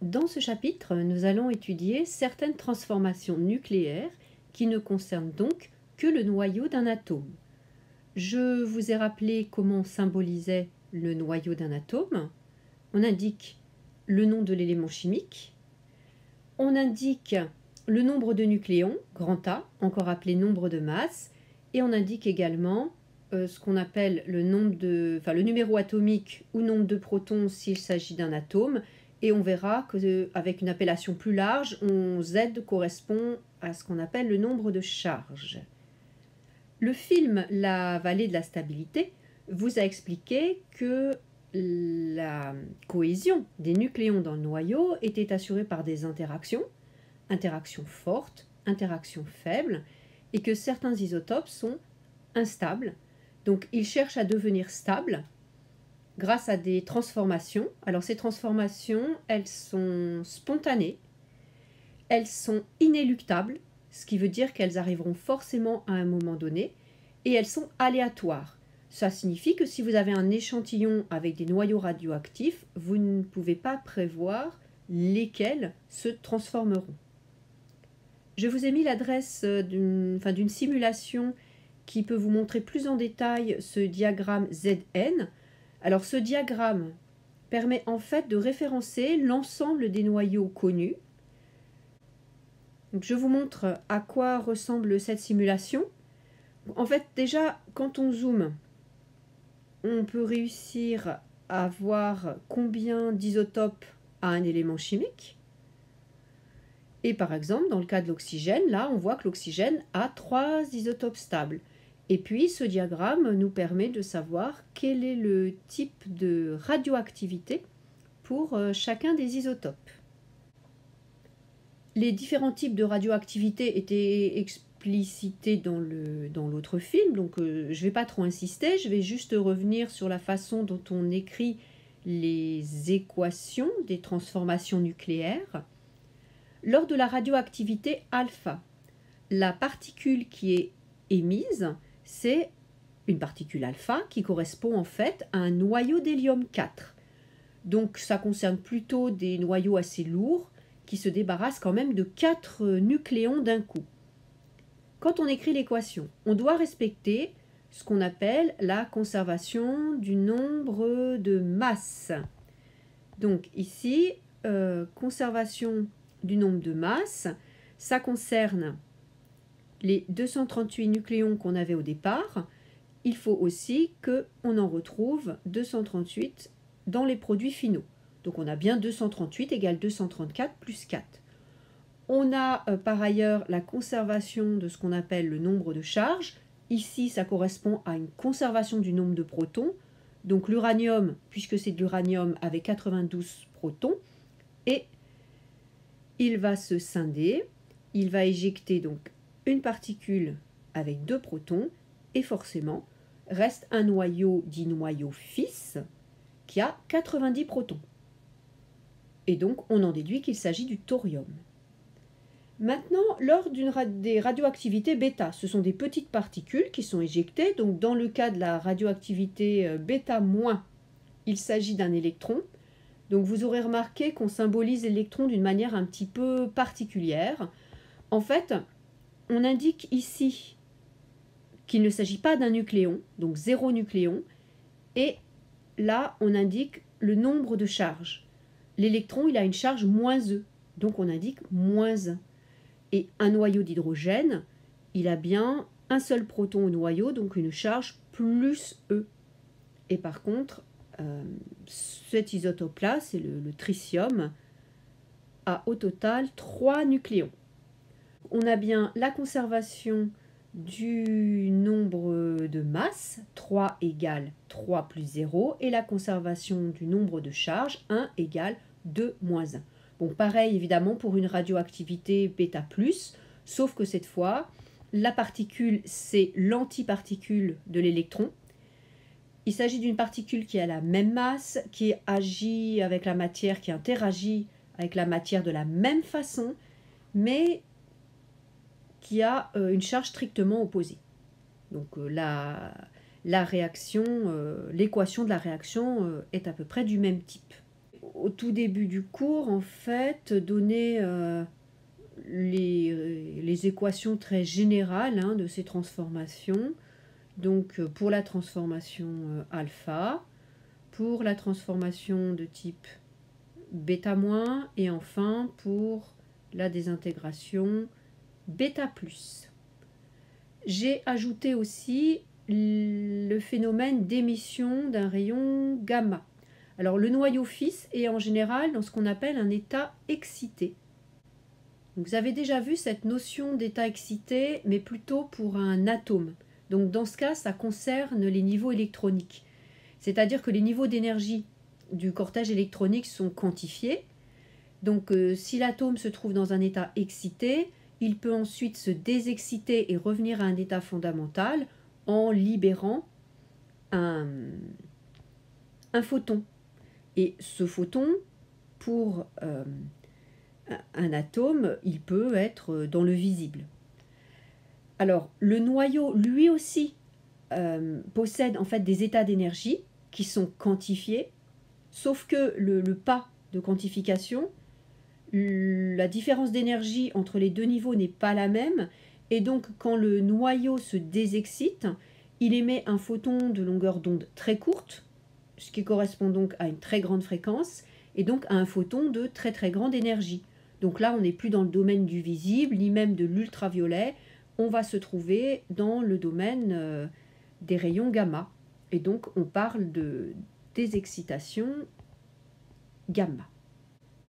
Dans ce chapitre, nous allons étudier certaines transformations nucléaires qui ne concernent donc que le noyau d'un atome. Je vous ai rappelé comment on symbolisait le noyau d'un atome. On indique le nom de l'élément chimique. On indique le nombre de nucléons, grand A, encore appelé nombre de masse. Et on indique également ce qu'on appelle le numéro atomique ou nombre de protons s'il s'agit d'un atome. Et on verra qu'avec une appellation plus large, Z correspond à ce qu'on appelle le nombre de charges. Le film La vallée de la stabilité vous a expliqué que la cohésion des nucléons dans le noyau était assurée par des interactions fortes, interactions faibles, et que certains isotopes sont instables. Donc ils cherchent à devenir stables grâce à des transformations. Alors ces transformations, elles sont spontanées, elles sont inéluctables, ce qui veut dire qu'elles arriveront forcément à un moment donné, et elles sont aléatoires. Ça signifie que si vous avez un échantillon avec des noyaux radioactifs, vous ne pouvez pas prévoir lesquels se transformeront. Je vous ai mis l'adresse d'une simulation qui peut vous montrer plus en détail ce diagramme ZN. Alors ce diagramme permet en fait de référencer l'ensemble des noyaux connus. Donc, je vous montre à quoi ressemble cette simulation. En fait, déjà, quand on zoome, on peut réussir à voir combien d'isotopes a un élément chimique. Et par exemple, dans le cas de l'oxygène, là, on voit que l'oxygène a 3 isotopes stables. Et puis, ce diagramme nous permet de savoir quel est le type de radioactivité pour chacun des isotopes. Les différents types de radioactivité étaient explicités dans l'autre film, donc je ne vais pas trop insister, je vais juste revenir sur la façon dont on écrit les équations des transformations nucléaires. Lors de la radioactivité alpha, la particule qui est émise, c'est une particule alpha qui correspond en fait à un noyau d'hélium 4. Donc ça concerne plutôt des noyaux assez lourds qui se débarrassent quand même de 4 nucléons d'un coup. Quand on écrit l'équation, on doit respecter ce qu'on appelle la conservation du nombre de masse. Donc ici, conservation du nombre de masse, ça concerne les 238 nucléons qu'on avait au départ. Il faut aussi qu'on en retrouve 238 dans les produits finaux. Donc on a bien 238 égale 234 plus 4. On a par ailleurs la conservation de ce qu'on appelle le nombre de charges. Ici, ça correspond à une conservation du nombre de protons. Donc l'uranium, puisque c'est de l'uranium avec 92 protons, et il va se scinder, il va éjecter donc une particule avec 2 protons, et forcément, reste un noyau dit noyau fils qui a 90 protons. Et donc, on en déduit qu'il s'agit du thorium. Maintenant, lors des radioactivités bêta, ce sont des petites particules qui sont éjectées. Donc, dans le cas de la radioactivité bêta-, il s'agit d'un électron. Donc, vous aurez remarqué qu'on symbolise l'électron d'une manière un petit peu particulière. En fait, on indique ici qu'il ne s'agit pas d'un nucléon, donc 0 nucléon. Et là, on indique le nombre de charges. L'électron, il a une charge -E, donc on indique -1. Et un noyau d'hydrogène, il a bien un seul proton au noyau, donc une charge +E. Et par contre, cet isotope-là, c'est le tritium, a au total 3 nucléons. On a bien la conservation du nombre de masse, 3 égale 3 plus 0, et la conservation du nombre de charges, 1 égale 2 moins 1. Bon, pareil évidemment pour une radioactivité bêta+, sauf que cette fois, la particule, c'est l'antiparticule de l'électron. Il s'agit d'une particule qui a la même masse, qui agit avec la matière, qui interagit avec la matière de la même façon, mais qui a une charge strictement opposée. Donc l'équation de la réaction est à peu près du même type. au tout début du cours, en fait, donner les équations très générales hein, de ces transformations. Donc pour la transformation alpha, pour la transformation de type bêta-, et enfin pour la désintégration bêta+. J'ai ajouté aussi le phénomène d'émission d'un rayon gamma. Alors le noyau fils est en général dans ce qu'on appelle un état excité. Donc, vous avez déjà vu cette notion d'état excité, mais plutôt pour un atome. Donc dans ce cas, ça concerne les niveaux électroniques. C'est-à-dire que les niveaux d'énergie du cortège électronique sont quantifiés. Donc si l'atome se trouve dans un état excité, il peut ensuite se désexciter et revenir à un état fondamental en libérant un photon. Et ce photon, pour un atome, il peut être dans le visible. Alors, le noyau, lui aussi, possède en fait des états d'énergie qui sont quantifiés, sauf que le pas de quantification, la différence d'énergie entre les deux niveaux n'est pas la même, et donc quand le noyau se désexcite, il émet un photon de longueur d'onde très courte, ce qui correspond donc à une très grande fréquence, et donc à un photon de très très grande énergie. Donc là, on n'est plus dans le domaine du visible, ni même de l'ultraviolet, on va se trouver dans le domaine des rayons gamma. Et donc, on parle de désexcitation gamma.